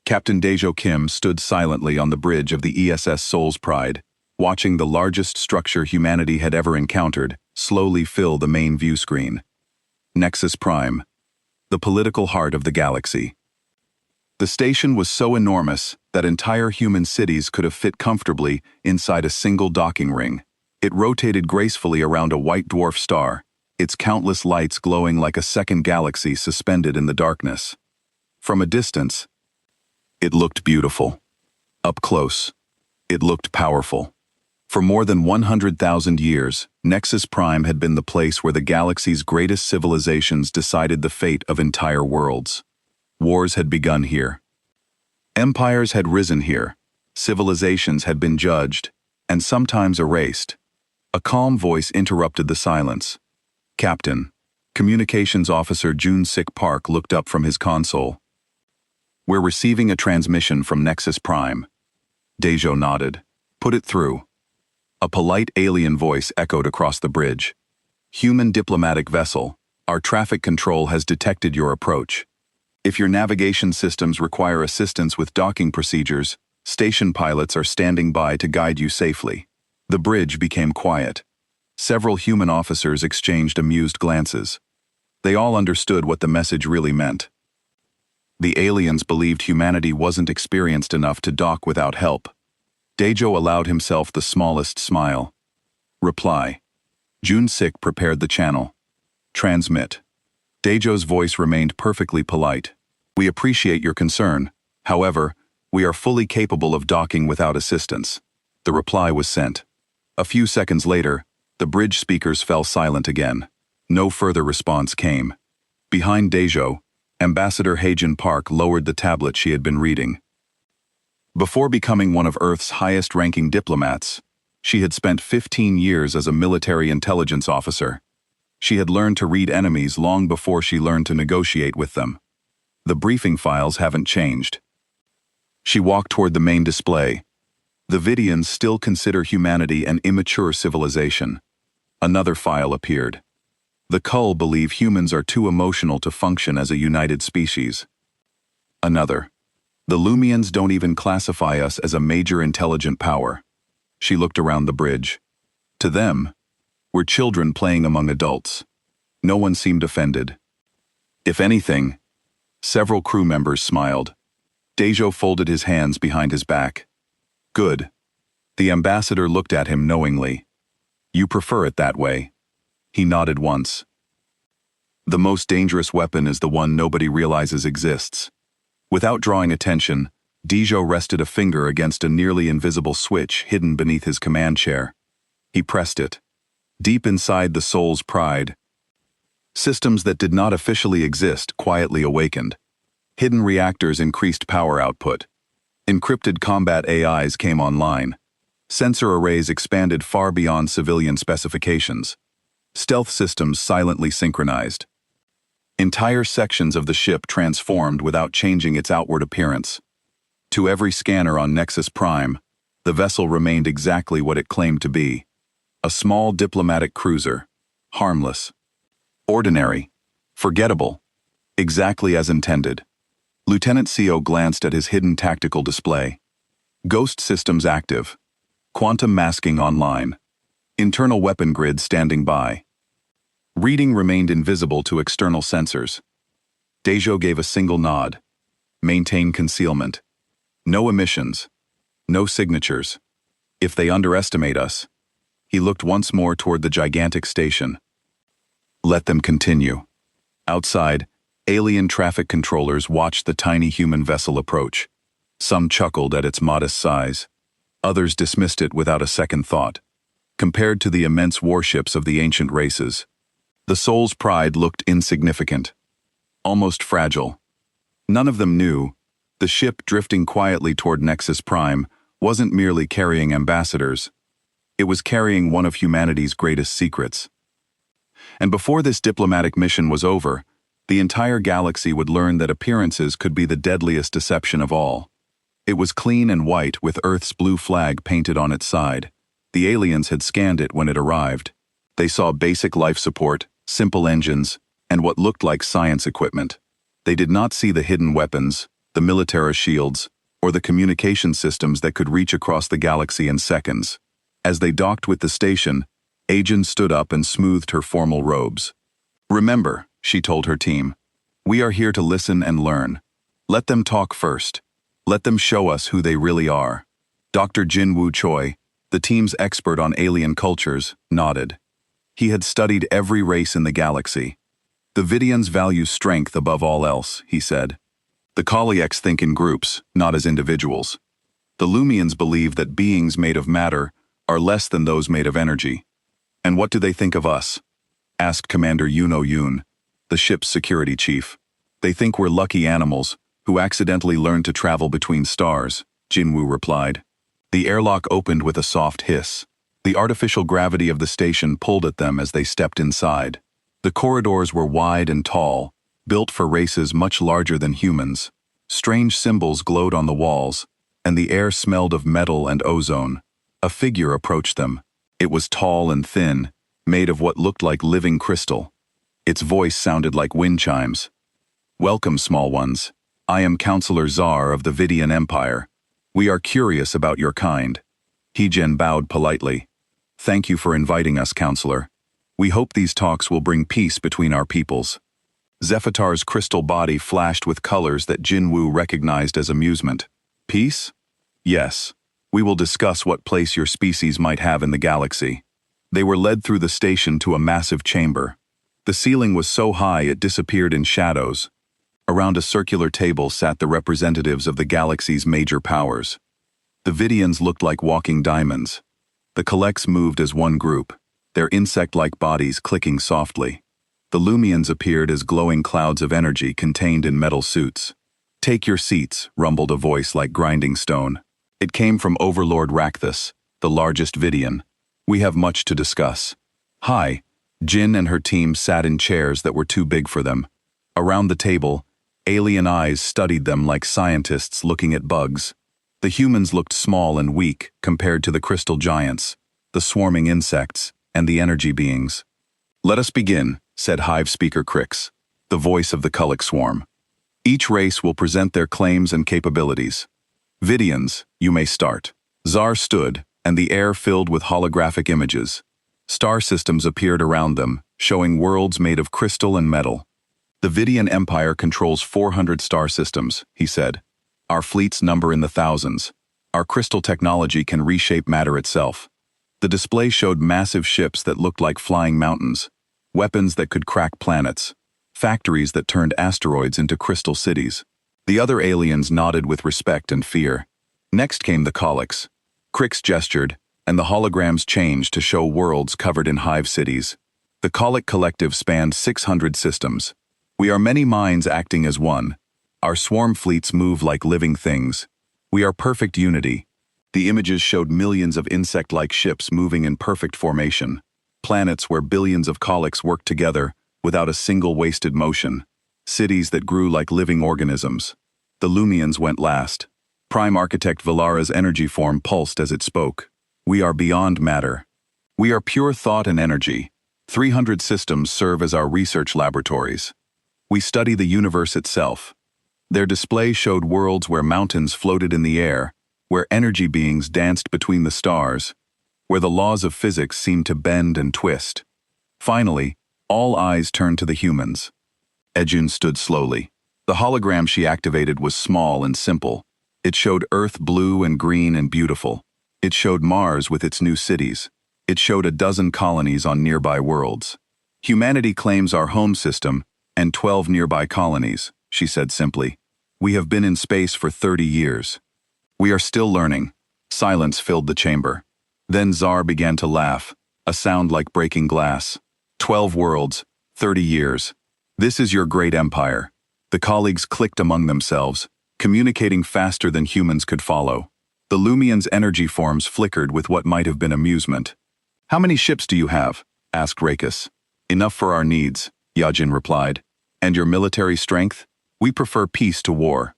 Captain Daejo Kim stood silently on the bridge of the ESS Soul's Pride, watching the largest structure humanity had ever encountered slowly fill the main view screen. Nexus Prime, the political heart of the galaxy. The station was so enormous that entire human cities could have fit comfortably inside a single docking ring. It rotated gracefully around a white dwarf star, its countless lights glowing like a second galaxy suspended in the darkness. From a distance, it looked beautiful. Up close, it looked powerful. For more than 100,000 years, Nexus Prime had been the place where the galaxy's greatest civilizations decided the fate of entire worlds. Wars had begun here. Empires had risen here. Civilizations had been judged, and sometimes erased. A calm voice interrupted the silence. Captain, Communications Officer Jun-Sik Park looked up from his console. We're receiving a transmission from Nexus Prime. Daejo nodded. Put it through. A polite alien voice echoed across the bridge. Human diplomatic vessel, our traffic control has detected your approach. If your navigation systems require assistance with docking procedures, station pilots are standing by to guide you safely. The bridge became quiet. Several human officers exchanged amused glances. They all understood what the message really meant. The aliens believed humanity wasn't experienced enough to dock without help. Daejo allowed himself the smallest smile. Reply. Jun-Sik prepared the channel. Transmit. Daejo's voice remained perfectly polite. We appreciate your concern. However, we are fully capable of docking without assistance. The reply was sent. A few seconds later, the bridge speakers fell silent again. No further response came. Behind Daejo, Ambassador Haejin Park lowered the tablet she had been reading. Before becoming one of Earth's highest-ranking diplomats, she had spent 15 years as a military intelligence officer. She had learned to read enemies long before she learned to negotiate with them. The briefing files haven't changed. She walked toward the main display. The Vidians still consider humanity an immature civilization. Another file appeared. The Kull believe humans are too emotional to function as a united species. Another. The Lumians don't even classify us as a major intelligent power. She looked around the bridge. To them, we're children playing among adults. No one seemed offended. If anything, several crew members smiled. Daejo folded his hands behind his back. Good. The ambassador looked at him knowingly. You prefer it that way. He nodded once. The most dangerous weapon is the one nobody realizes exists. Without drawing attention, Daejo rested a finger against a nearly invisible switch hidden beneath his command chair. He pressed it. Deep inside the soul's pride, systems that did not officially exist quietly awakened. Hidden reactors increased power output. Encrypted combat AIs came online. Sensor arrays expanded far beyond civilian specifications. Stealth systems silently synchronized. Entire sections of the ship transformed without changing its outward appearance. To every scanner on Nexus Prime, the vessel remained exactly what it claimed to be. A small diplomatic cruiser. Harmless. Ordinary. Forgettable. Exactly as intended. Lieutenant Seo glanced at his hidden tactical display. Ghost systems active. Quantum masking online. Internal weapon grid standing by. Reading remained invisible to external sensors. Daejo gave a single nod. Maintain concealment. No emissions. No signatures. If they underestimate us. He looked once more toward the gigantic station. Let them continue. Outside, alien traffic controllers watched the tiny human vessel approach. Some chuckled at its modest size. Others dismissed it without a second thought. Compared to the immense warships of the ancient races, the soul's pride looked insignificant. Almost fragile. None of them knew. The ship drifting quietly toward Nexus Prime wasn't merely carrying ambassadors. It was carrying one of humanity's greatest secrets. And before this diplomatic mission was over, the entire galaxy would learn that appearances could be the deadliest deception of all. It was clean and white with Earth's blue flag painted on its side. The aliens had scanned it when it arrived. They saw basic life support, simple engines, and what looked like science equipment. They did not see the hidden weapons, the military shields, or the communication systems that could reach across the galaxy in seconds. As they docked with the station, Ajin stood up and smoothed her formal robes. "Remember," she told her team, "we are here to listen and learn. Let them talk first. Let them show us who they really are." Dr. Jin-Woo Choi, the team's expert on alien cultures, nodded. He had studied every race in the galaxy. "The Vidians value strength above all else," he said. "The Kalieks think in groups, not as individuals. The Lumians believe that beings made of matter are less than those made of energy." "And what do they think of us?" asked Commander Yoon, the ship's security chief. "They think we're lucky animals who accidentally learned to travel between stars," Jin-Woo replied. The airlock opened with a soft hiss. The artificial gravity of the station pulled at them as they stepped inside. The corridors were wide and tall, built for races much larger than humans. Strange symbols glowed on the walls, and the air smelled of metal and ozone. A figure approached them. It was tall and thin, made of what looked like living crystal. Its voice sounded like wind chimes. "Welcome, small ones. I am Counselor Zar of the Vidian Empire. We are curious about your kind." Heejin bowed politely. "Thank you for inviting us, Counselor. We hope these talks will bring peace between our peoples." Zephytar's crystal body flashed with colors that Jin-Woo recognized as amusement. "Peace? Yes. We will discuss what place your species might have in the galaxy." They were led through the station to a massive chamber. The ceiling was so high it disappeared in shadows. Around a circular table sat the representatives of the galaxy's major powers. The Vidians looked like walking diamonds. The Kalieks moved as one group, their insect-like bodies clicking softly. The Lumians appeared as glowing clouds of energy contained in metal suits. "Take your seats," rumbled a voice like grinding stone. It came from Overlord Rakthus, the largest Vidian. "We have much to discuss." "Hi." Jin and her team sat in chairs that were too big for them. Around the table, alien eyes studied them like scientists looking at bugs. The humans looked small and weak compared to the crystal giants, the swarming insects, and the energy beings. "Let us begin," said Hive Speaker Crix, the voice of the Kaliek swarm. "Each race will present their claims and capabilities. Vidians, you may start." Zar stood, and the air filled with holographic images. Star systems appeared around them, showing worlds made of crystal and metal. "The Vidian Empire controls 400 star systems," he said. "Our fleets number in the thousands. Our crystal technology can reshape matter itself." The display showed massive ships that looked like flying mountains, weapons that could crack planets, factories that turned asteroids into crystal cities. The other aliens nodded with respect and fear. Next came the Kalieks. Crix gestured, and the holograms changed to show worlds covered in hive cities. The Kaliek collective spanned 600 systems. "We are many minds acting as one. Our swarm fleets move like living things. We are perfect unity." The images showed millions of insect-like ships moving in perfect formation, planets where billions of Kalieks worked together without a single wasted motion, cities that grew like living organisms. The Lumians went last. Prime Architect Valara's energy form pulsed as it spoke. "We are beyond matter. We are pure thought and energy. 300 systems serve as our research laboratories. We study the universe itself." Their display showed worlds where mountains floated in the air, where energy beings danced between the stars, where the laws of physics seemed to bend and twist. Finally, all eyes turned to the humans. Ejun stood slowly. The hologram she activated was small and simple. It showed Earth blue and green and beautiful. It showed Mars with its new cities. It showed a dozen colonies on nearby worlds. "Humanity claims our home system and 12 nearby colonies," she said simply. "We have been in space for 30 years. We are still learning." Silence filled the chamber. Then Zar began to laugh, a sound like breaking glass. 12 worlds, 30 years. This is your great empire." The colleagues clicked among themselves, communicating faster than humans could follow. The Lumians' energy forms flickered with what might have been amusement. "How many ships do you have?" asked Rakus. "Enough for our needs," Yajin replied. "And your military strength? We prefer peace to war."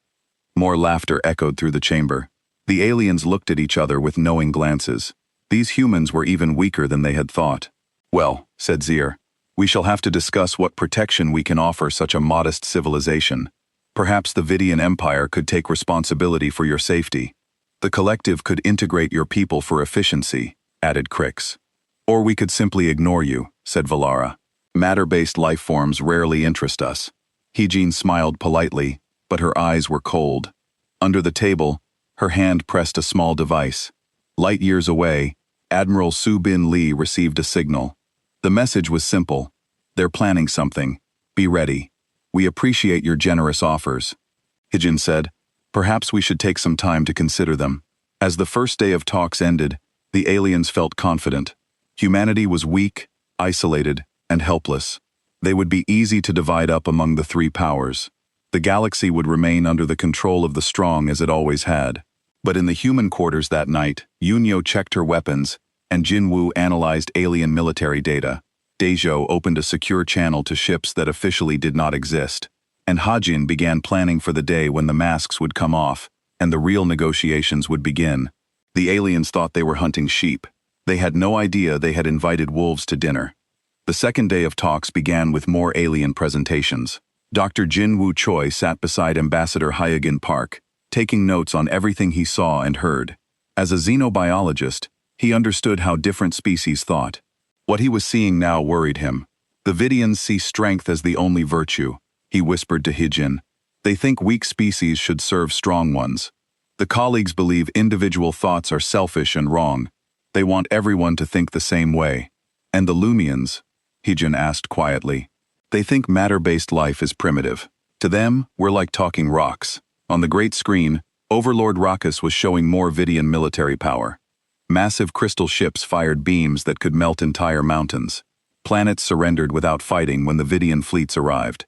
More laughter echoed through the chamber. The aliens looked at each other with knowing glances. These humans were even weaker than they had thought. "Well," said Zir, "we shall have to discuss what protection we can offer such a modest civilization." Perhaps the Vidian Empire could take responsibility for your safety. The collective could integrate your people for efficiency, added Crix. Or we could simply ignore you, said Valara. Matter-based life forms rarely interest us. Hijin smiled politely, but her eyes were cold. Under the table, her hand pressed a small device. Light years away, Admiral Su Bin Lee received a signal. The message was simple. They're planning something. Be ready. We appreciate your generous offers. Hijin said, perhaps we should take some time to consider them. As the first day of talks ended, the aliens felt confident. Humanity was weak, isolated, and helpless. They would be easy to divide up among the three powers. The galaxy would remain under the control of the strong as it always had. But in the human quarters that night, Yunyo checked her weapons, and Jinwu analyzed alien military data. Dezhou opened a secure channel to ships that officially did not exist. And Hajin began planning for the day when the masks would come off, and the real negotiations would begin. The aliens thought they were hunting sheep. They had no idea they had invited wolves to dinner. The second day of talks began with more alien presentations. Dr. Jinwu Choi sat beside Ambassador Hyagin Park, taking notes on everything he saw and heard. As a xenobiologist, he understood how different species thought. What he was seeing now worried him. The Vidians see strength as the only virtue, he whispered to Hijin. They think weak species should serve strong ones. The colleagues believe individual thoughts are selfish and wrong. They want everyone to think the same way. And the Lumians? Hijin asked quietly. They think matter-based life is primitive. To them, we're like talking rocks. On the great screen, Overlord Rackus was showing more Vidian military power. Massive crystal ships fired beams that could melt entire mountains. Planets surrendered without fighting when the Vidian fleets arrived.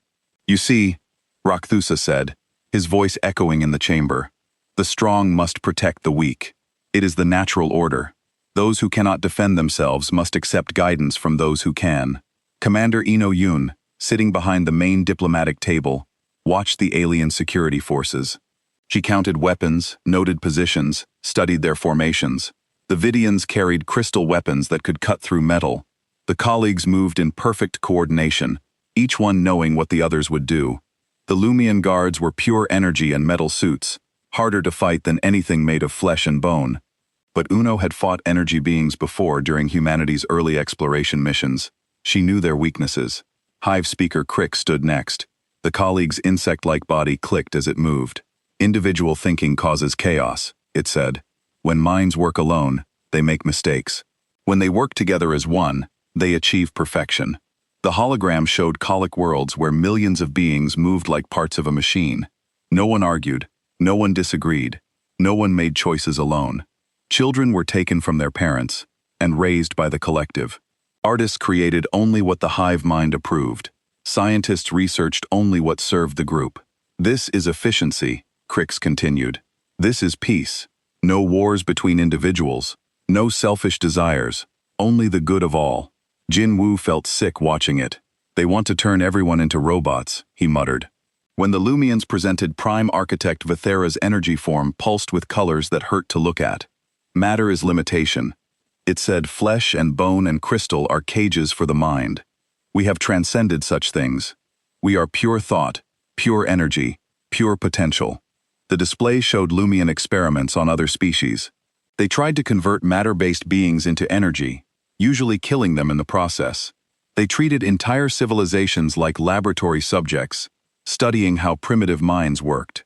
You see, Rakthusa said, his voice echoing in the chamber, the strong must protect the weak. It is the natural order. Those who cannot defend themselves must accept guidance from those who can. Commander Ino Yun, sitting behind the main diplomatic table, watched the alien security forces. She counted weapons, noted positions, studied their formations. The Vidians carried crystal weapons that could cut through metal. The colleagues moved in perfect coordination, each one knowing what the others would do. The Lumian guards were pure energy and metal suits, harder to fight than anything made of flesh and bone. But Uno had fought energy beings before during humanity's early exploration missions. She knew their weaknesses. Hive Speaker Crick stood next. The colleague's insect-like body clicked as it moved. Individual thinking causes chaos, it said. When minds work alone, they make mistakes. When they work together as one, they achieve perfection. The hologram showed colic worlds where millions of beings moved like parts of a machine. No one argued, no one disagreed, no one made choices alone. Children were taken from their parents and raised by the collective. Artists created only what the hive mind approved. Scientists researched only what served the group. This is efficiency, Crix continued. This is peace. No wars between individuals, no selfish desires, only the good of all. Jin Wu felt sick watching it. They want to turn everyone into robots, he muttered. When the Lumians presented Prime Architect Vithera's energy form pulsed with colors that hurt to look at. Matter is limitation. It said flesh and bone and crystal are cages for the mind. We have transcended such things. We are pure thought, pure energy, pure potential. The display showed Lumian experiments on other species. They tried to convert matter-based beings into energy, usually killing them in the process. They treated entire civilizations like laboratory subjects, studying how primitive minds worked.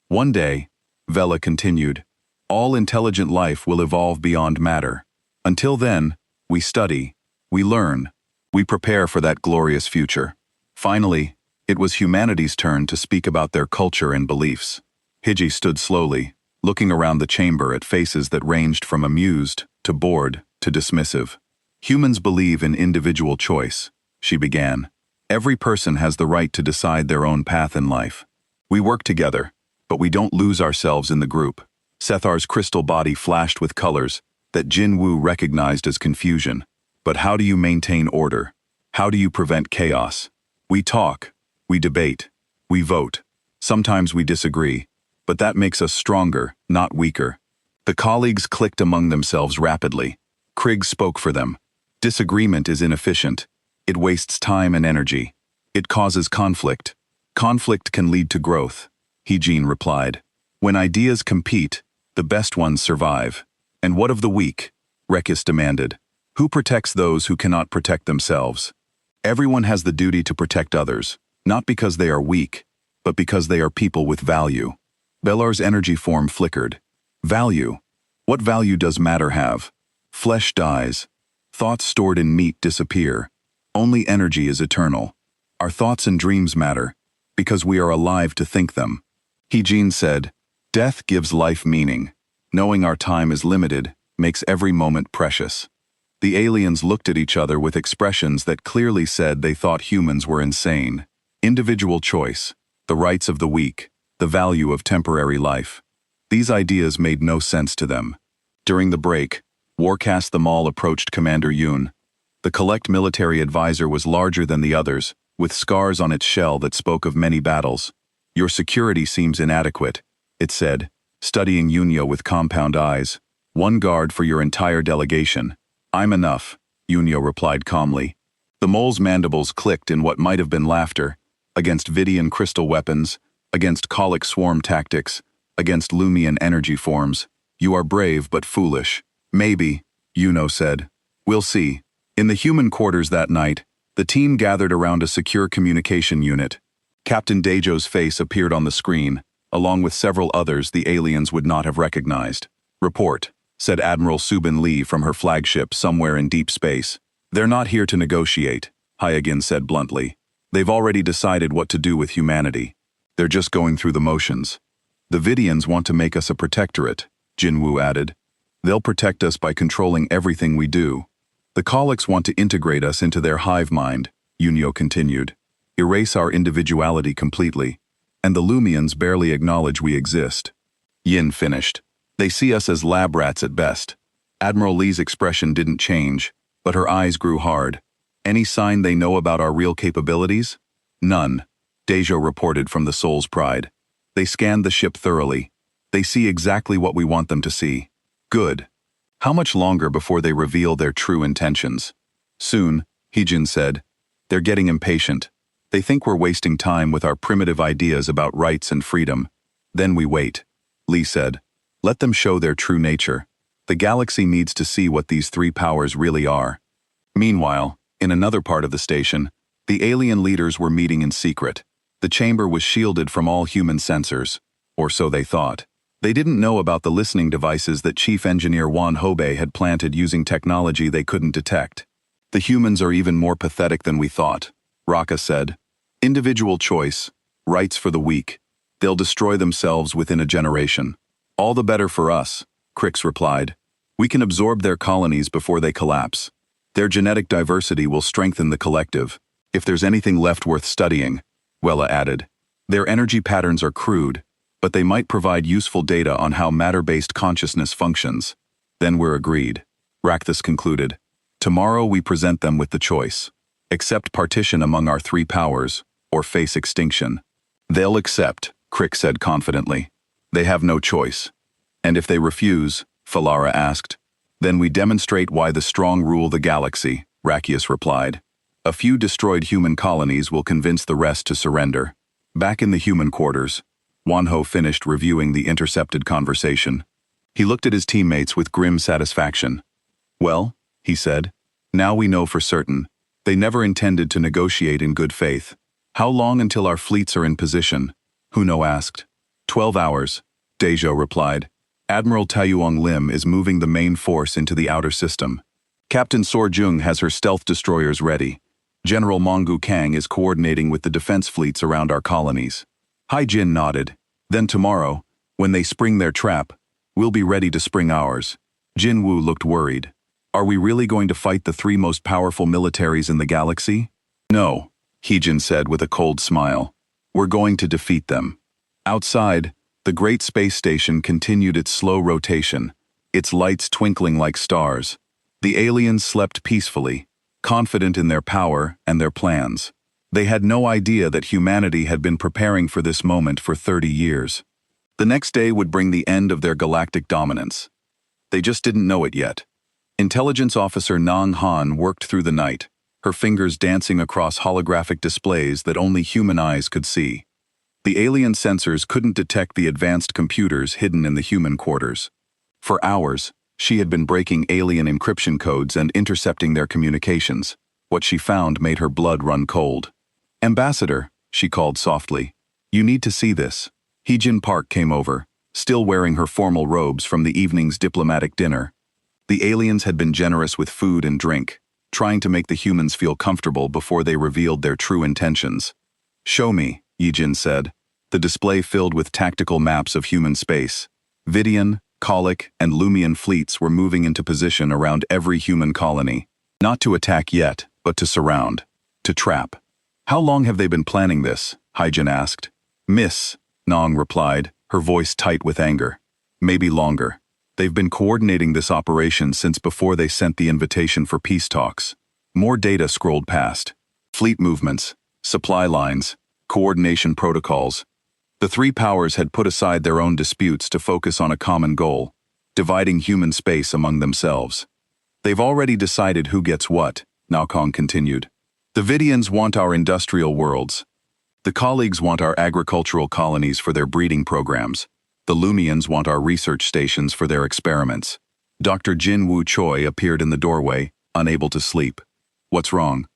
One day, Vela continued, all intelligent life will evolve beyond matter. Until then, we study, we learn, we prepare for that glorious future. Finally, it was humanity's turn to speak about their culture and beliefs. Hiji stood slowly, looking around the chamber at faces that ranged from amused, to bored, to dismissive. Humans believe in individual choice, she began. Every person has the right to decide their own path in life. We work together, but we don't lose ourselves in the group. Sethar's crystal body flashed with colors that Jin Wu recognized as confusion. But how do you maintain order? How do you prevent chaos? We talk, we debate, we vote. Sometimes we disagree, but that makes us stronger, not weaker. The colleagues clicked among themselves rapidly. Krigg spoke for them. Disagreement is inefficient. It wastes time and energy. It causes conflict. Conflict can lead to growth, Heejin replied. When ideas compete, the best ones survive. And what of the weak? Rekis demanded. Who protects those who cannot protect themselves? Everyone has the duty to protect others, not because they are weak, but because they are people with value. Belar's energy form flickered. Value? What value does matter have? Flesh dies. Thoughts stored in meat disappear. Only energy is eternal. Our thoughts and dreams matter, because we are alive to think them. Heejin said, death gives life meaning. Knowing our time is limited makes every moment precious. The aliens looked at each other with expressions that clearly said they thought humans were insane. Individual choice, the rights of the weak, the value of temporary life. These ideas made no sense to them. During the break, Warcast the Maul approached Commander Yoon. The collect military advisor was larger than the others, with scars on its shell that spoke of many battles. Your security seems inadequate, it said, studying Yunyo with compound eyes. One guard for your entire delegation. I'm enough, Yunyo replied calmly. The mole's mandibles clicked in what might have been laughter, against Vidian crystal weapons, against Colic swarm tactics, against Lumian energy forms. You are brave but foolish. Maybe, Yuno said. We'll see. In the human quarters that night, the team gathered around a secure communication unit. Captain Dajo's face appeared on the screen, along with several others the aliens would not have recognized. Report, said Admiral Subin Lee from her flagship somewhere in deep space. They're not here to negotiate, Hyagin said bluntly. They've already decided what to do with humanity. They're just going through the motions. The Vidians want to make us a protectorate, Jinwoo added. They'll protect us by controlling everything we do. The Colics want to integrate us into their hive mind, Yunyo continued. Erase our individuality completely. And the Lumians barely acknowledge we exist. Yin finished. They see us as lab rats at best. Admiral Lee's expression didn't change, but her eyes grew hard. Any sign they know about our real capabilities? None, Dejo reported from the Soul's Pride. They scanned the ship thoroughly. They see exactly what we want them to see. Good. How much longer before they reveal their true intentions? Soon, Heejin said. They're getting impatient. They think we're wasting time with our primitive ideas about rights and freedom. Then we wait, Lee said. Let them show their true nature. The galaxy needs to see what these three powers really are. Meanwhile, in another part of the station, the alien leaders were meeting in secret. The chamber was shielded from all human sensors, or so they thought. They didn't know about the listening devices that Chief Engineer Wan Hobe had planted using technology they couldn't detect. The humans are even more pathetic than we thought, Raka said. Individual choice, rights for the weak. They'll destroy themselves within a generation. All the better for us, Crix replied. We can absorb their colonies before they collapse. Their genetic diversity will strengthen the collective, if there's anything left worth studying, Wella added. Their energy patterns are crude, but they might provide useful data on how matter-based consciousness functions. Then we're agreed, Rakthus concluded. Tomorrow we present them with the choice. Accept partition among our three powers, or face extinction. They'll accept, Crick said confidently. They have no choice. And if they refuse, Falara asked, then we demonstrate why the strong rule the galaxy, Rakius replied. A few destroyed human colonies will convince the rest to surrender. Back in the human quarters, Wanho finished reviewing the intercepted conversation. He looked at his teammates with grim satisfaction. Well, he said, now we know for certain. They never intended to negotiate in good faith. How long until our fleets are in position? Huno asked. 12 hours, Dejo replied. Admiral Taiyuong Lim is moving the main force into the outer system. Captain Sor Jung has her stealth destroyers ready. General Mongu Kang is coordinating with the defense fleets around our colonies. Hai Jin nodded. Then tomorrow, when they spring their trap, we'll be ready to spring ours. Jin Wu looked worried. Are we really going to fight the three most powerful militaries in the galaxy? No, Heejin said with a cold smile. We're going to defeat them. Outside, the great space station continued its slow rotation, its lights twinkling like stars. The aliens slept peacefully, confident in their power and their plans. They had no idea that humanity had been preparing for this moment for 30 years. The next day would bring the end of their galactic dominance. They just didn't know it yet. Intelligence Officer Nang Han worked through the night, her fingers dancing across holographic displays that only human eyes could see. The alien sensors couldn't detect the advanced computers hidden in the human quarters. For hours, she had been breaking alien encryption codes and intercepting their communications. What she found made her blood run cold. "Ambassador," she called softly. "You need to see this." Heejin Park came over, still wearing her formal robes from the evening's diplomatic dinner. The aliens had been generous with food and drink, trying to make the humans feel comfortable before they revealed their true intentions. "Show me," Heejin said. The display filled with tactical maps of human space. Vidian, Colic, and Lumian fleets were moving into position around every human colony. Not to attack yet, but to surround. To trap. "How long have they been planning this?" Heijin asked. "Miss," Nong replied, her voice tight with anger. "Maybe longer. They've been coordinating this operation since before they sent the invitation for peace talks." More data scrolled past. Fleet movements, supply lines, coordination protocols. The three powers had put aside their own disputes to focus on a common goal, dividing human space among themselves. "They've already decided who gets what," Naokong continued. "The Vidians want our industrial worlds. The colleagues want our agricultural colonies for their breeding programs. The Lumians want our research stations for their experiments." Dr. Jin Woo Choi appeared in the doorway, unable to sleep. "What's wrong?"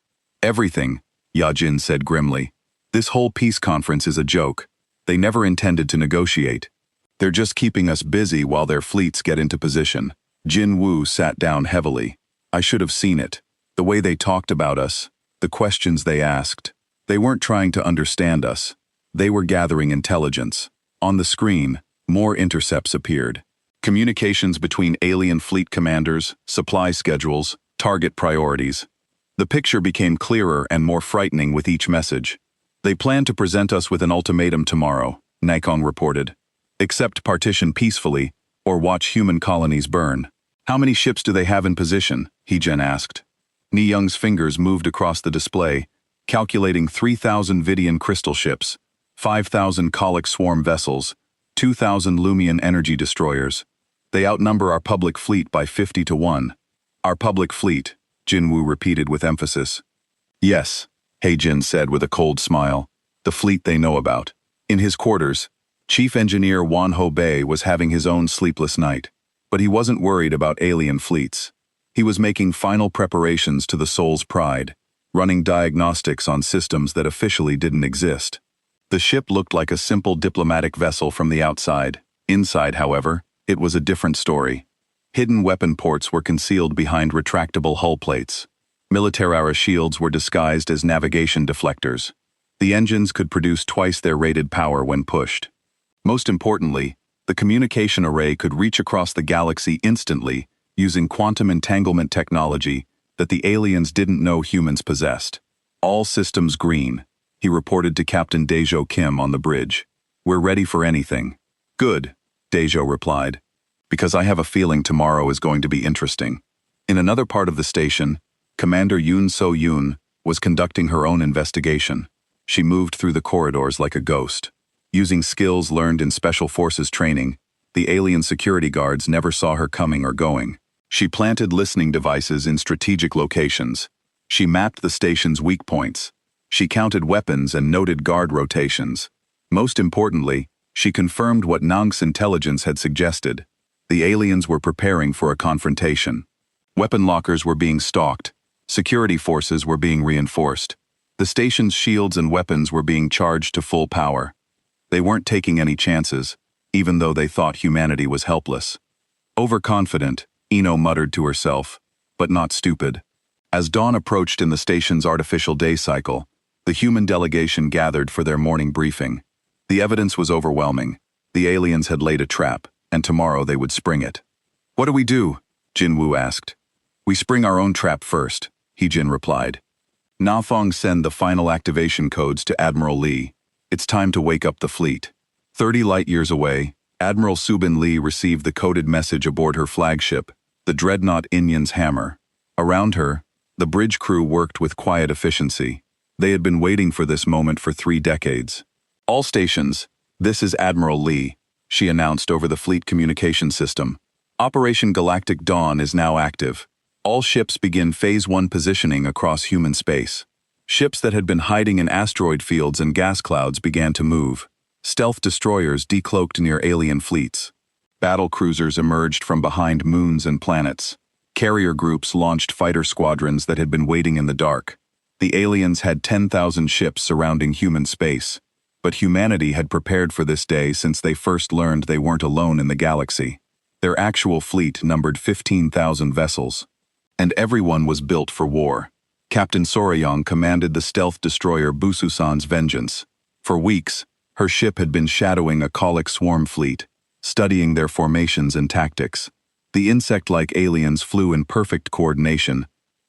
"Everything," Yajin said grimly. "This whole peace conference is a joke. They never intended to negotiate. They're just keeping us busy while their fleets get into position." Jin Woo sat down heavily. "I should have seen it. The way they talked about us, the questions they asked. They weren't trying to understand us. They were gathering intelligence." On the screen, more intercepts appeared. Communications between alien fleet commanders, supply schedules, target priorities. The picture became clearer and more frightening with each message. "They plan to present us with an ultimatum tomorrow," Naokong reported. "Accept partition peacefully, or watch human colonies burn." "How many ships do they have in position?" Heejin asked. Ni Young's fingers moved across the display, calculating 3,000 Vidian crystal ships, 5,000 Colic swarm vessels, 2,000 Lumian energy destroyers. "They outnumber our public fleet by 50 to 1. "Our public fleet," Jinwoo repeated with emphasis. "Yes," Heijin said with a cold smile. "The fleet they know about." In his quarters, Chief Engineer Wan Ho Bei was having his own sleepless night. But he wasn't worried about alien fleets. He was making final preparations to the Soul's Pride, running diagnostics on systems that officially didn't exist. The ship looked like a simple diplomatic vessel from the outside. Inside, however, it was a different story. Hidden weapon ports were concealed behind retractable hull plates. Military shields were disguised as navigation deflectors. The engines could produce twice their rated power when pushed. Most importantly, the communication array could reach across the galaxy instantly using quantum entanglement technology that the aliens didn't know humans possessed. "All systems green," he reported to Captain Daejo Kim on the bridge. "We're ready for anything." "Good," Daejo replied, "because I have a feeling tomorrow is going to be interesting." In another part of the station, Commander Yoon So-yoon was conducting her own investigation. She moved through the corridors like a ghost. Using skills learned in Special Forces training, the alien security guards never saw her coming or going. She planted listening devices in strategic locations. She mapped the station's weak points. She counted weapons and noted guard rotations. Most importantly, she confirmed what Nang's intelligence had suggested. The aliens were preparing for a confrontation. Weapon lockers were being stalked. Security forces were being reinforced. The station's shields and weapons were being charged to full power. They weren't taking any chances, even though they thought humanity was helpless. Overconfident, Ino muttered to herself, but not stupid. As dawn approached in the station's artificial day cycle, the human delegation gathered for their morning briefing. The evidence was overwhelming. The aliens had laid a trap, and tomorrow they would spring it. "What do we do?" Jinwoo asked. "We spring our own trap first," Heejin replied. "Nafong send the final activation codes to Admiral Lee. It's time to wake up the fleet." 30 light-years away, Admiral Subin Lee received the coded message aboard her flagship, the dreadnought Inyan's Hammer. Around her, the bridge crew worked with quiet efficiency. They had been waiting for this moment for 3 decades. "All stations, this is Admiral Lee," she announced over the fleet communication system. "Operation Galactic Dawn is now active. All ships begin Phase 1 positioning across human space." Ships that had been hiding in asteroid fields and gas clouds began to move. Stealth destroyers decloaked near alien fleets. Battle cruisers emerged from behind moons and planets. Carrier groups launched fighter squadrons that had been waiting in the dark. The aliens had 10,000 ships surrounding human space. But humanity had prepared for this day since they first learned they weren't alone in the galaxy. Their actual fleet numbered 15,000 vessels. And everyone was built for war. Captain Sorayong commanded the stealth destroyer Bususan's Vengeance. For weeks, her ship had been shadowing a colic swarm fleet, studying their formations and tactics. The insect-like aliens flew in perfect coordination,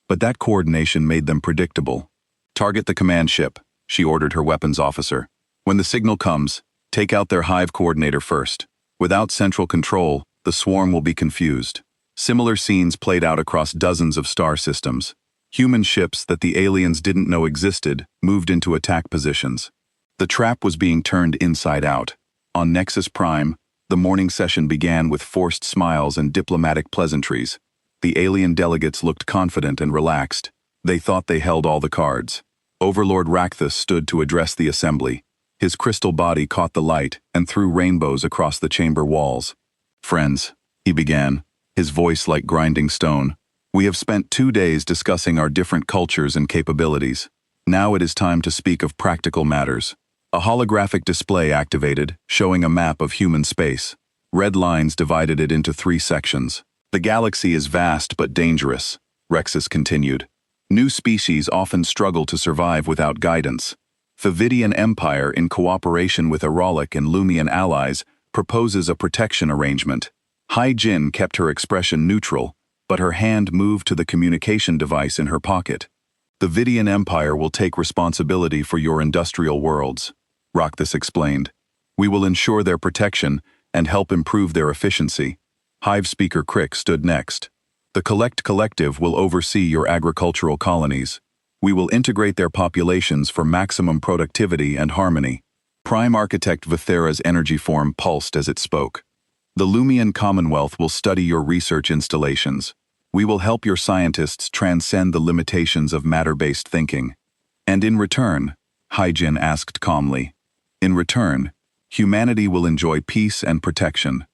but that coordination made them predictable. "Target the command ship," she ordered her weapons officer. "When the signal comes, take out their hive coordinator first. Without central control, the swarm will be confused." Similar scenes played out across dozens of star systems. Human ships that the aliens didn't know existed moved into attack positions. The trap was being turned inside out. On Nexus Prime, the morning session began with forced smiles and diplomatic pleasantries. The alien delegates looked confident and relaxed. They thought they held all the cards. Overlord Rakthus stood to address the assembly. His crystal body caught the light and threw rainbows across the chamber walls. "Friends," he began, his voice like grinding stone, "we have spent 2 days discussing our different cultures and capabilities. Now it is time to speak of practical matters." A holographic display activated, showing a map of human space. Red lines divided it into 3 sections. "The galaxy is vast but dangerous," Rexus continued. "New species often struggle to survive without guidance. Favidian Empire, in cooperation with Arolic and Lumian allies, proposes a protection arrangement." Hai Jin kept her expression neutral, but her hand moved to the communication device in her pocket. "The Vidian Empire will take responsibility for your industrial worlds," Rakthus explained. "We will ensure their protection and help improve their efficiency." Hive Speaker Crick stood next. "The Collect Collective will oversee your agricultural colonies. We will integrate their populations for maximum productivity and harmony." Prime Architect Vithera's energy form pulsed as it spoke. "The Lumian Commonwealth will study your research installations. We will help your scientists transcend the limitations of matter-based thinking." "And in return," Hyjin asked calmly, "in return, humanity will enjoy peace and protection."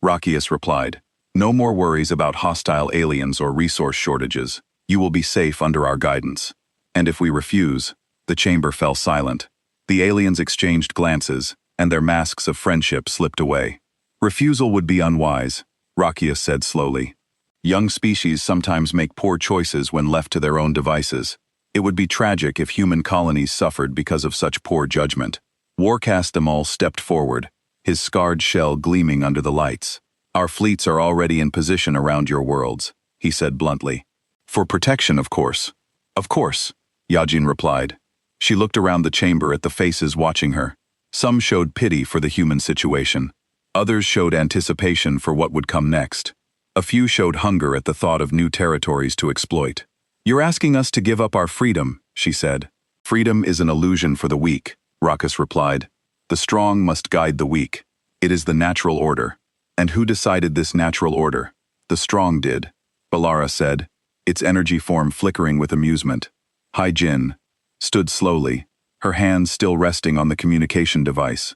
Rakius replied, "No more worries about hostile aliens or resource shortages. You will be safe under our guidance." "And if we refuse?" The chamber fell silent. The aliens exchanged glances, and their masks of friendship slipped away. "Refusal would be unwise," Rakius said slowly. "Young species sometimes make poor choices when left to their own devices. It would be tragic if human colonies suffered because of such poor judgment." Warcast Demol stepped forward, his scarred shell gleaming under the lights. "Our fleets are already in position around your worlds," he said bluntly. "For protection, of course." "Of course," Yajin replied. She looked around the chamber at the faces watching her. Some showed pity for the human situation. Others showed anticipation for what would come next. A few showed hunger at the thought of new territories to exploit. "You're asking us to give up our freedom," she said. "Freedom is an illusion for the weak," Rakus replied. "The strong must guide the weak. It is the natural order." "And who decided this natural order?" "The strong did," Balara said, its energy form flickering with amusement. Hai Jin stood slowly, her hands still resting on the communication device.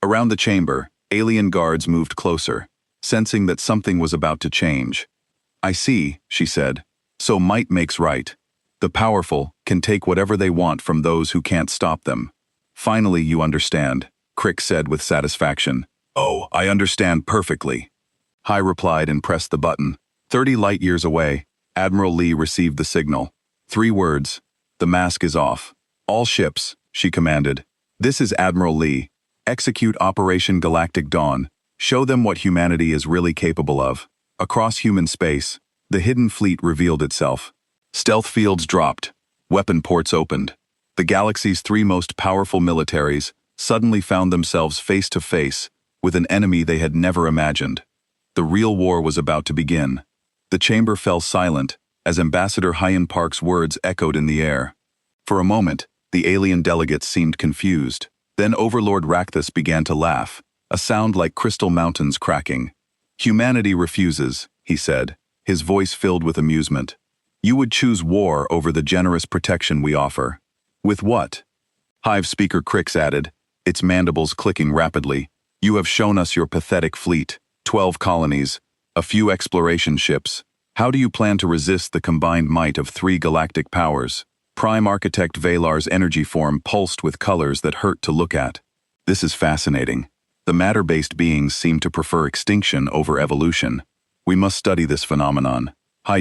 Around the chamber, alien guards moved closer, sensing that something was about to change. "I see," she said. "So might makes right. The powerful can take whatever they want from those who can't stop them." "Finally you understand," Crick said with satisfaction. "Oh, I understand perfectly." Hai replied and pressed the button. 30 light years away, Admiral Lee received the signal. 3 words. "The mask is off. All ships," she commanded. "This is Admiral Lee. Execute Operation Galactic Dawn. Show them what humanity is really capable of." Across human space, the hidden fleet revealed itself. Stealth fields dropped. Weapon ports opened. The galaxy's 3 most powerful militaries suddenly found themselves face to face with an enemy they had never imagined. The real war was about to begin. The chamber fell silent as Ambassador Hyen Park's words echoed in the air. For a moment, the alien delegates seemed confused. Then Overlord Rakthus began to laugh, a sound like crystal mountains cracking. "Humanity refuses," he said, his voice filled with amusement. "You would choose war over the generous protection we offer." "With what?" Hive Speaker Crix added, its mandibles clicking rapidly. "You have shown us your pathetic fleet, 12 colonies, a few exploration ships. How do you plan to resist the combined might of 3 galactic powers?" Prime Architect Valar's energy form pulsed with colors that hurt to look at. "This is fascinating. The matter-based beings seem to prefer extinction over evolution. We must study this phenomenon."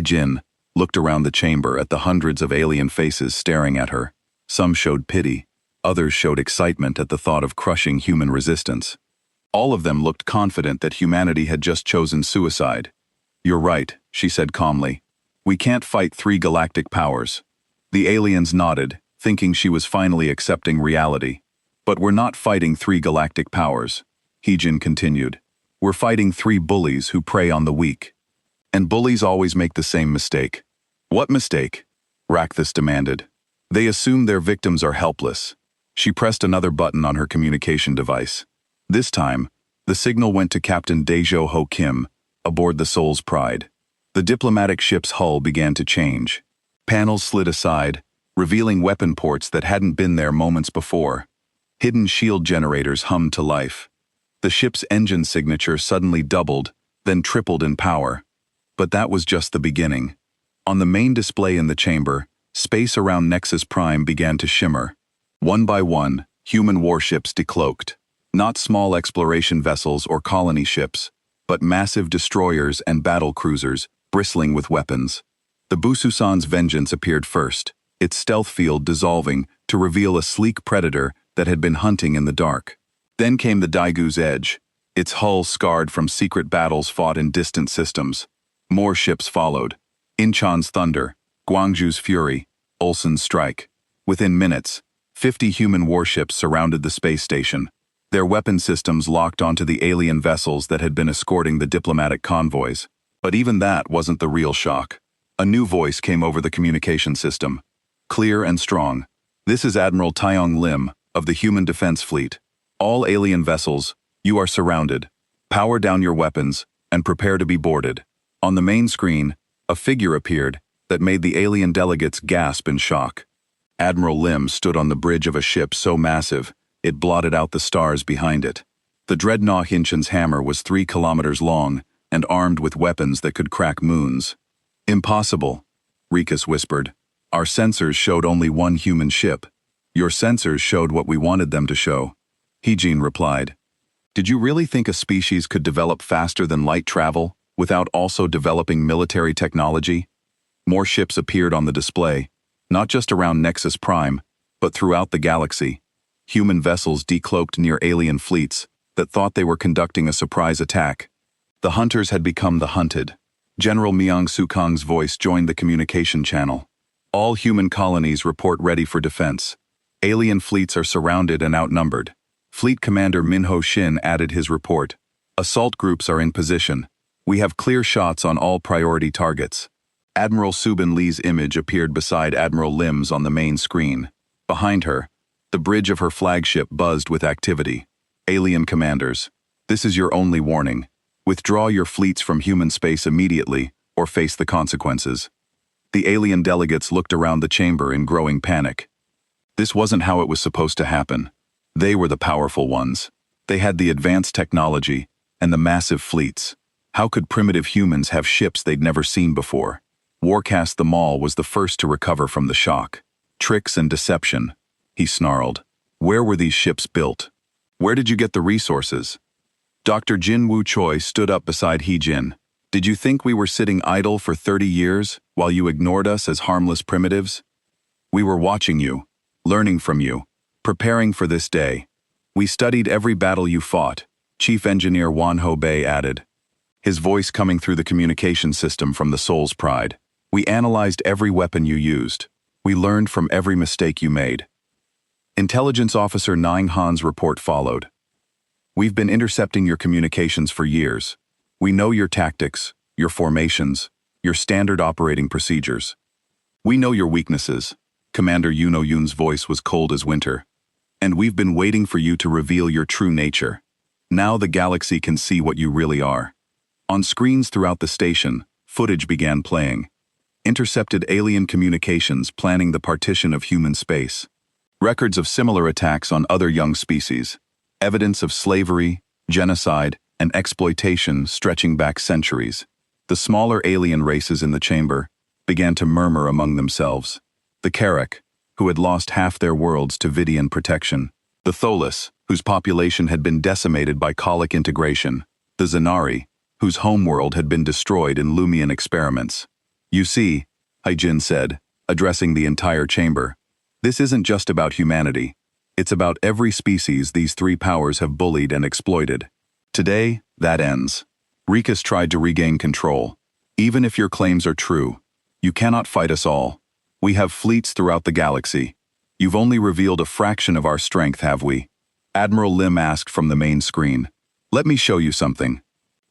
Jin looked around the chamber at the hundreds of alien faces staring at her. Some showed pity, others showed excitement at the thought of crushing human resistance. All of them looked confident that humanity had just chosen suicide. "You're right," she said calmly. "We can't fight 3 galactic powers." The aliens nodded, thinking she was finally accepting reality. "But we're not fighting 3 galactic powers," Jin continued. "We're fighting 3 bullies who prey on the weak. And bullies always make the same mistake." "What mistake?" Rakthus demanded. "They assume their victims are helpless." She pressed another button on her communication device. This time, the signal went to Captain Dejo Ho Kim, aboard the Soul's Pride. The diplomatic ship's hull began to change. Panels slid aside, revealing weapon ports that hadn't been there moments before. Hidden shield generators hummed to life. The ship's engine signature suddenly doubled, then tripled in power. But that was just the beginning. On the main display in the chamber, space around Nexus Prime began to shimmer. One by one, human warships decloaked. Not small exploration vessels or colony ships, but massive destroyers and battle cruisers, bristling with weapons. The Bususan's Vengeance appeared first, its stealth field dissolving to reveal a sleek predator that had been hunting in the dark. Then came the Daigu's Edge, its hull scarred from secret battles fought in distant systems. More ships followed. Inchan's Thunder, Guangzhou's Fury, Ulsan's Strike. Within minutes, 50 human warships surrounded the space station. Their weapon systems locked onto the alien vessels that had been escorting the diplomatic convoys. But even that wasn't the real shock. A new voice came over the communication system. Clear and strong. "This is Admiral Taeyong Lim, of the Human Defense Fleet. All alien vessels, you are surrounded. Power down your weapons, and prepare to be boarded." On the main screen, a figure appeared that made the alien delegates gasp in shock. Admiral Lim stood on the bridge of a ship so massive, it blotted out the stars behind it. The dreadnought Hinchan's hammer was 3 kilometers long and armed with weapons that could crack moons. "Impossible," Rikus whispered. "Our sensors showed only one human ship." "Your sensors showed what we wanted them to show," Jin replied. "Did you really think a species could develop faster than light travel without also developing military technology?" More ships appeared on the display, not just around Nexus Prime, but throughout the galaxy. Human vessels decloaked near alien fleets that thought they were conducting a surprise attack. The hunters had become the hunted. General Myung Sukong's voice joined the communication channel. "All human colonies report ready for defense. Alien fleets are surrounded and outnumbered." Fleet Commander Minho Shin added his report. "Assault groups are in position. We have clear shots on all priority targets." Admiral Subin Lee's image appeared beside Admiral Lim's on the main screen. Behind her, the bridge of her flagship buzzed with activity. "Alien commanders, this is your only warning. Withdraw your fleets from human space immediately, or face the consequences." The alien delegates looked around the chamber in growing panic. This wasn't how it was supposed to happen. They were the powerful ones. They had the advanced technology and the massive fleets. How could primitive humans have ships they'd never seen before? Warcast the Maul was the first to recover from the shock. "Tricks and deception," he snarled. "Where were these ships built? Where did you get the resources?" Dr. Jin Woo Choi stood up beside Jin. "Did you think we were sitting idle for 30 years while you ignored us as harmless primitives? We were watching you, learning from you, preparing for this day. We studied every battle you fought," Chief Engineer Wan Ho Bei added, his voice coming through the communication system from the Soul's Pride. "We analyzed every weapon you used. We learned from every mistake you made." Intelligence Officer Nine Han's report followed. "We've been intercepting your communications for years. We know your tactics, your formations, your standard operating procedures. We know your weaknesses." Commander Yuno Yun's voice was cold as winter. "And we've been waiting for you to reveal your true nature. Now the galaxy can see what you really are." On screens throughout the station, footage began playing. Intercepted alien communications planning the partition of human space. records of similar attacks on other young species, evidence of slavery, genocide, and exploitation stretching back centuries. The smaller alien races in the chamber began to murmur among themselves. The Carrack, who had lost half their worlds to Vidian protection, the Tholis, whose population had been decimated by colic integration, the Zanari, whose homeworld had been destroyed in Lumian experiments. You see, Hyjin said, addressing the entire chamber, this isn't just about humanity. It's about every species these three powers have bullied and exploited. Today, that ends. Rikus tried to regain control. Even if your claims are true, you cannot fight us all. We have fleets throughout the galaxy. You've only revealed a fraction of our strength, have we? Admiral Lim asked from the main screen. Let me show you something.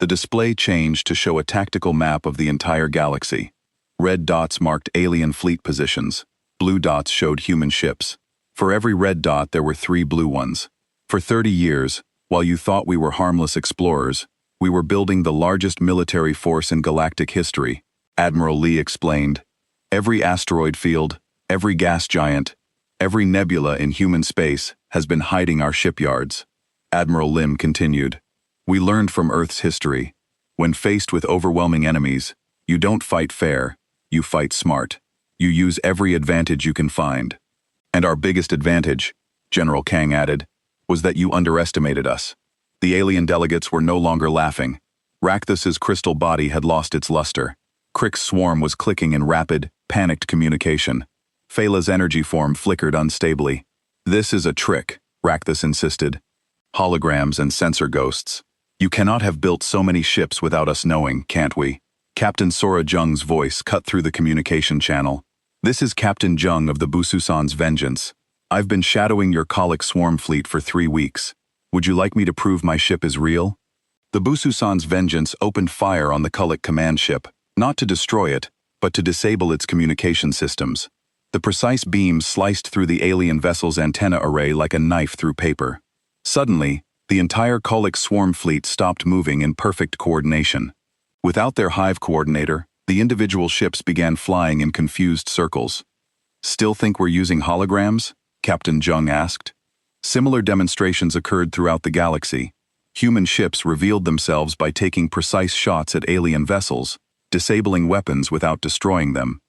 The display changed to show a tactical map of the entire galaxy. Red dots marked alien fleet positions. Blue dots showed human ships. For every red dot, there were 3 blue ones. For 30 years, while you thought we were harmless explorers, we were building the largest military force in galactic history, Admiral Lee explained. Every asteroid field, every gas giant, every nebula in human space has been hiding our shipyards. Admiral Lim continued. We learned from Earth's history. When faced with overwhelming enemies, you don't fight fair, you fight smart. You use every advantage you can find. And our biggest advantage, General Kang added, was that you underestimated us. The alien delegates were no longer laughing. Rakthus's crystal body had lost its luster. Crick's swarm was clicking in rapid, panicked communication. Phelan's energy form flickered unstably. This is a trick, Rakthus insisted. Holograms and sensor ghosts. You cannot have built so many ships without us knowing, can't we? Captain Sora Jung's voice cut through the communication channel. This is Captain Jung of the Bususan's Vengeance. I've been shadowing your colic swarm fleet for 3 weeks. Would you like me to prove my ship is real? The Bususan's Vengeance opened fire on the Kulik command ship, not to destroy it, but to disable its communication systems. The precise beam sliced through the alien vessel's antenna array like a knife through paper. Suddenly, the entire Kulik swarm fleet stopped moving in perfect coordination. Without their hive coordinator, the individual ships began flying in confused circles. Still think we're using holograms? Captain Jung asked. Similar demonstrations occurred throughout the galaxy. Human ships revealed themselves by taking precise shots at alien vessels, disabling weapons without destroying them.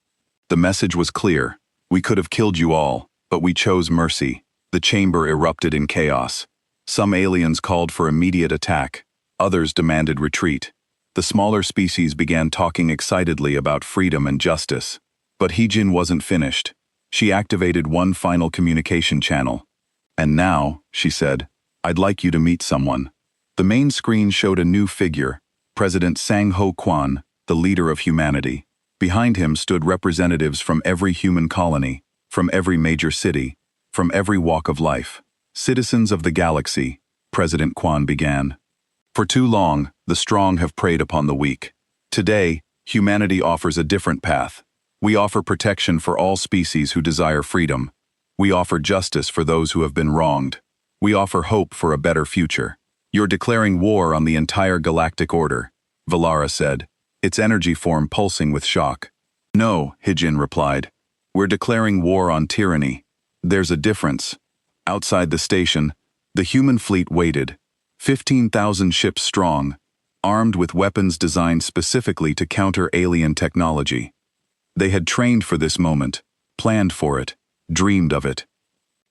The message was clear. We could have killed you all, but we chose mercy. The chamber erupted in chaos. Some aliens called for immediate attack. Others demanded retreat. The smaller species began talking excitedly about freedom and justice. But Hyjin wasn't finished. She activated one final communication channel. And now, she said, I'd like you to meet someone. The main screen showed a new figure, President Sang-Ho Kwan, the leader of humanity. Behind him stood representatives from every human colony, from every major city, from every walk of life. Citizens of the galaxy, President Kwan began. For too long, the strong have preyed upon the weak. Today, humanity offers a different path. We offer protection for all species who desire freedom. We offer justice for those who have been wronged. We offer hope for a better future. You're declaring war on the entire galactic order, Valara said, its energy form pulsing with shock. No, Hyjin replied. We're declaring war on tyranny. There's a difference. Outside the station, the human fleet waited, 15,000 ships strong, armed with weapons designed specifically to counter alien technology. They had trained for this moment, planned for it, dreamed of it.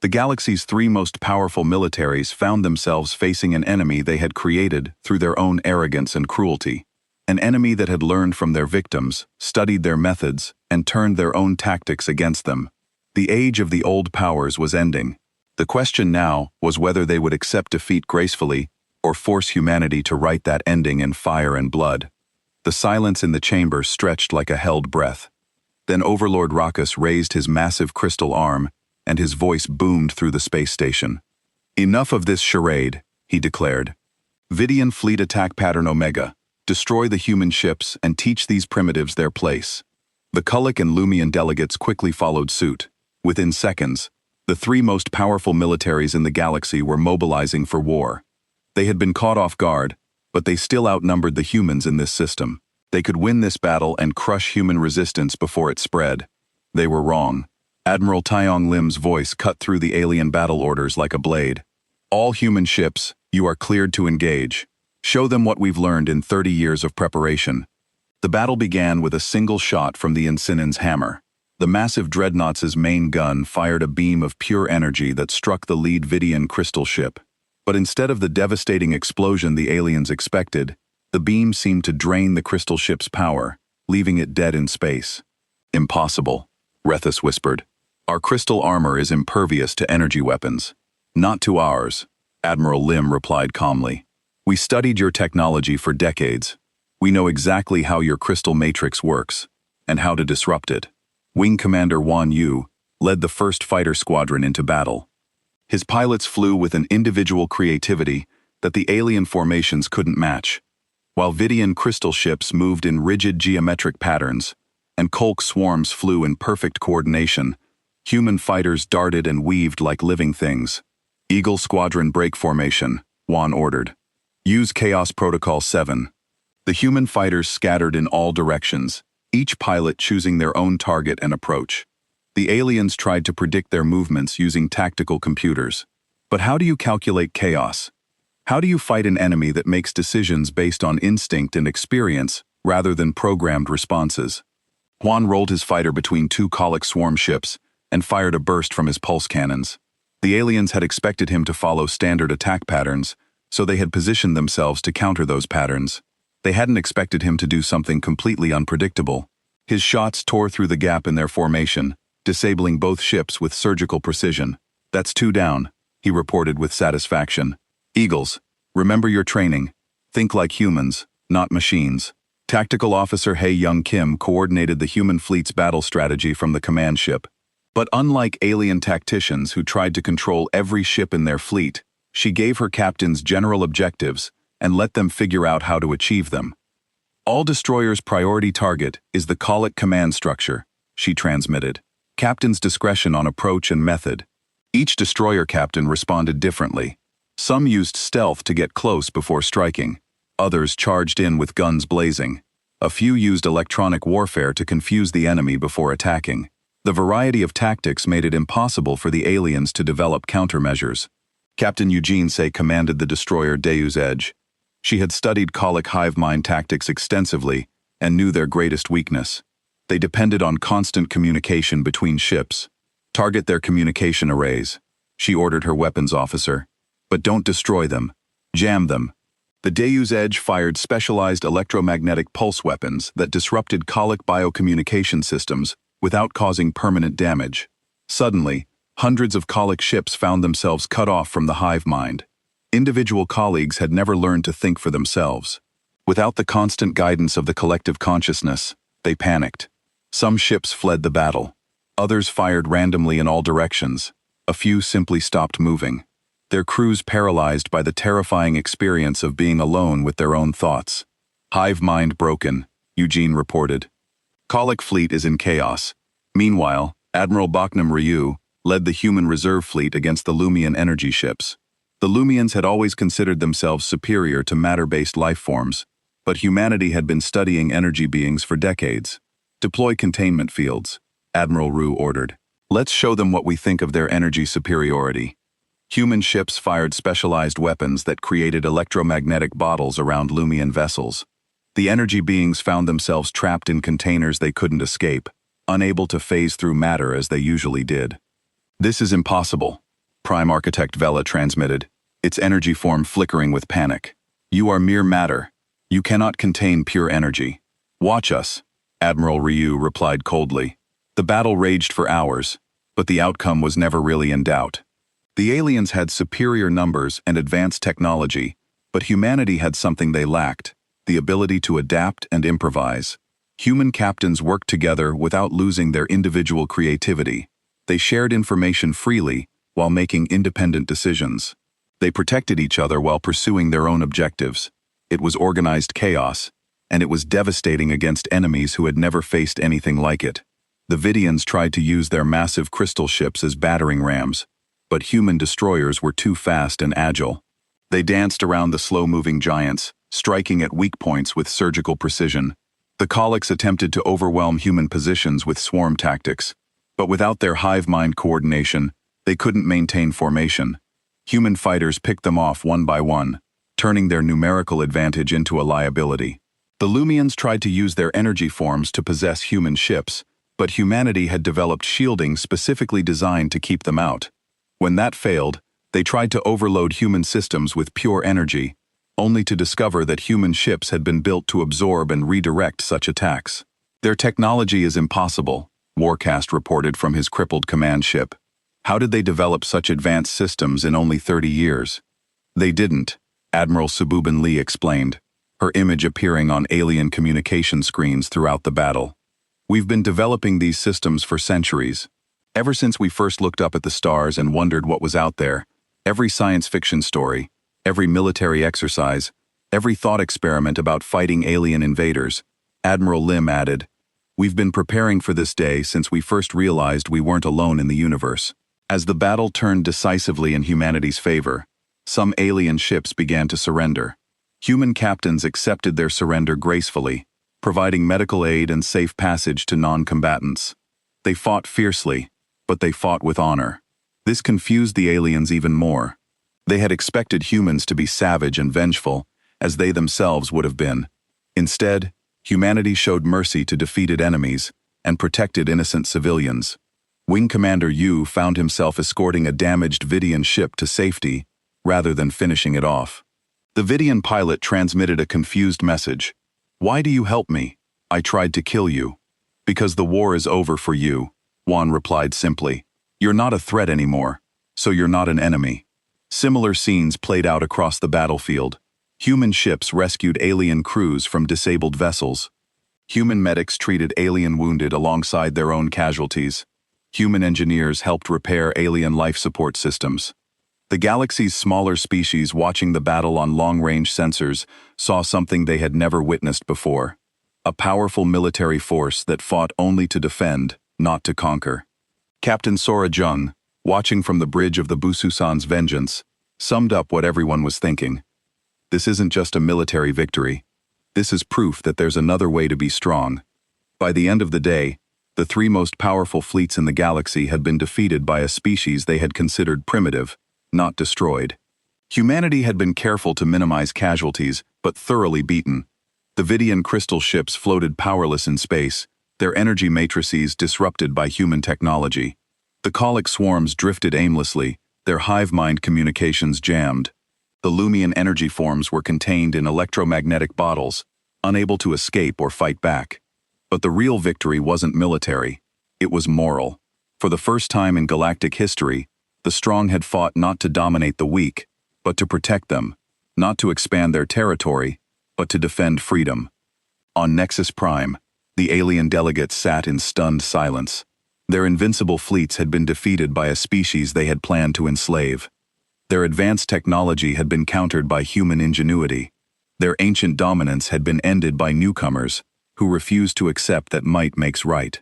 The galaxy's 3 most powerful militaries found themselves facing an enemy they had created through their own arrogance and cruelty. An enemy that had learned from their victims, studied their methods, and turned their own tactics against them. The age of the old powers was ending. The question now was whether they would accept defeat gracefully or force humanity to write that ending in fire and blood. The silence in the chamber stretched like a held breath. Then Overlord Rakus raised his massive crystal arm, and his voice boomed through the space station. Enough of this charade, he declared. Vidian Fleet Attack Pattern Omega. Destroy the human ships and teach these primitives their place. The Kulik and Lumian delegates quickly followed suit. Within seconds, the 3 most powerful militaries in the galaxy were mobilizing for war. They had been caught off guard, but they still outnumbered the humans in this system. They could win this battle and crush human resistance before it spread. They were wrong. Admiral Taeyong Lim's voice cut through the alien battle orders like a blade. All human ships, you are cleared to engage. Show them what we've learned in 30 years of preparation. The battle began with a single shot from the Insinin's hammer. The massive dreadnought's main gun fired a beam of pure energy that struck the lead Vidian crystal ship. But instead of the devastating explosion the aliens expected, the beam seemed to drain the crystal ship's power, leaving it dead in space. Impossible, Rethus whispered. Our crystal armor is impervious to energy weapons. Not to ours, Admiral Lim replied calmly. We studied your technology for decades. We know exactly how your crystal matrix works, and how to disrupt it. Wing Commander Wan Yu led the first fighter squadron into battle. His pilots flew with an individual creativity that the alien formations couldn't match, while Vidian crystal ships moved in rigid geometric patterns, and Kolk swarms flew in perfect coordination. Human fighters darted and weaved like living things. Eagle Squadron break formation, Wan ordered. Use Chaos Protocol 7. The human fighters scattered in all directions, each pilot choosing their own target and approach. The aliens tried to predict their movements using tactical computers. But how do you calculate chaos? How do you fight an enemy that makes decisions based on instinct and experience rather than programmed responses? Juan rolled his fighter between two Colic swarm ships and fired a burst from his pulse cannons. The aliens had expected him to follow standard attack patterns, so they had positioned themselves to counter those patterns. They hadn't expected him to do something completely unpredictable. His shots tore through the gap in their formation, disabling both ships with surgical precision. That's 2 down, he reported with satisfaction. Eagles, remember your training. Think like humans, not machines. Tactical Officer Hae Young Kim coordinated the human fleet's battle strategy from the command ship. But unlike alien tacticians who tried to control every ship in their fleet, she gave her captains general objectives and let them figure out how to achieve them. All destroyers' priority target is the Colic command structure, she transmitted. Captain's discretion on approach and method. Each destroyer captain responded differently. Some used stealth to get close before striking. Others charged in with guns blazing. A few used electronic warfare to confuse the enemy before attacking. The variety of tactics made it impossible for the aliens to develop countermeasures. Captain Eugene Say commanded the destroyer Deus Edge. She had studied Colic hive mind tactics extensively and knew their greatest weakness. They depended on constant communication between ships. Target their communication arrays, she ordered her weapons officer. But don't destroy them. Jam them. The Deus Edge fired specialized electromagnetic pulse weapons that disrupted Colic biocommunication systems without causing permanent damage. Suddenly, hundreds of Colic ships found themselves cut off from the hive mind. Individual colleagues had never learned to think for themselves. Without the constant guidance of the collective consciousness, they panicked. Some ships fled the battle. Others fired randomly in all directions. A few simply stopped moving. Their crews paralyzed by the terrifying experience of being alone with their own thoughts. Hive mind broken, Eugene reported. Colic fleet is in chaos. Meanwhile, Admiral Baknam Ryu led the human reserve fleet against the Lumian energy ships. The Lumians had always considered themselves superior to matter-based life forms, but humanity had been studying energy beings for decades. Deploy containment fields, Admiral Ryu ordered. Let's show them what we think of their energy superiority. Human ships fired specialized weapons that created electromagnetic bottles around Lumian vessels. The energy beings found themselves trapped in containers they couldn't escape, unable to phase through matter as they usually did. This is impossible, Prime Architect Vela transmitted, its energy form flickering with panic. You are mere matter. You cannot contain pure energy. Watch us, Admiral Ryu replied coldly. The battle raged for hours, but the outcome was never really in doubt. The aliens had superior numbers and advanced technology, but humanity had something they lacked: the ability to adapt and improvise. Human captains worked together without losing their individual creativity. They shared information freely while making independent decisions. They protected each other while pursuing their own objectives. It was organized chaos, and it was devastating against enemies who had never faced anything like it. The Vidians tried to use their massive crystal ships as battering rams, but human destroyers were too fast and agile. They danced around the slow-moving giants, striking at weak points with surgical precision. The Colics attempted to overwhelm human positions with swarm tactics, But without their hive-mind coordination, they couldn't maintain formation. Human fighters picked them off one by one, turning their numerical advantage into a liability. The Lumians tried to use their energy forms to possess human ships, but humanity had developed shielding specifically designed to keep them out. When that failed, they tried to overload human systems with pure energy, only to discover that human ships had been built to absorb and redirect such attacks. Their technology is impossible, Warcast reported from his crippled command ship. How did they develop such advanced systems in only 30 years? They didn't, Admiral Sububin Lee explained, her image appearing on alien communication screens throughout the battle. We've been developing these systems for centuries. Ever since we first looked up at the stars and wondered what was out there, every science fiction story, every military exercise, every thought experiment about fighting alien invaders, Admiral Lim added, we've been preparing for this day since we first realized we weren't alone in the universe. As the battle turned decisively in humanity's favor, some alien ships began to surrender. Human captains accepted their surrender gracefully, providing medical aid and safe passage to non-combatants. They fought fiercely, but they fought with honor. This confused the aliens even more. They had expected humans to be savage and vengeful, as they themselves would have been. Instead, humanity showed mercy to defeated enemies and protected innocent civilians. Wing Commander Yu found himself escorting a damaged Vidian ship to safety rather than finishing it off. The Vidian pilot transmitted a confused message. Why do you help me? I tried to kill you. Because the war is over for you, Juan replied simply. You're not a threat anymore, so you're not an enemy. Similar scenes played out across the battlefield. Human ships rescued alien crews from disabled vessels. Human medics treated alien wounded alongside their own casualties. Human engineers helped repair alien life support systems. The galaxy's smaller species watching the battle on long-range sensors saw something they had never witnessed before. A powerful military force that fought only to defend, not to conquer. Captain Sora Jung, watching from the bridge of the Bususan's Vengeance, summed up what everyone was thinking. This isn't just a military victory. This is proof that there's another way to be strong. By the end of the day, the three most powerful fleets in the galaxy had been defeated by a species they had considered primitive, not destroyed. Humanity had been careful to minimize casualties, but thoroughly beaten. The Vidian crystal ships floated powerless in space, their energy matrices disrupted by human technology. The colic swarms drifted aimlessly, their hive-mind communications jammed. The Lumian energy forms were contained in electromagnetic bottles, unable to escape or fight back. But the real victory wasn't military. It was moral. For the first time in galactic history, the strong had fought not to dominate the weak, but to protect them, not to expand their territory, but to defend freedom. On Nexus Prime, the alien delegates sat in stunned silence. Their invincible fleets had been defeated by a species they had planned to enslave. Their advanced technology had been countered by human ingenuity. Their ancient dominance had been ended by newcomers, who refused to accept that might makes right.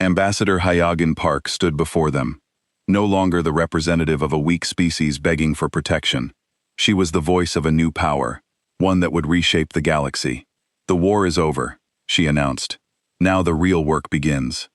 Ambassador Hyagin Park stood before them, no longer the representative of a weak species begging for protection. She was the voice of a new power, one that would reshape the galaxy. The war is over, she announced. Now the real work begins.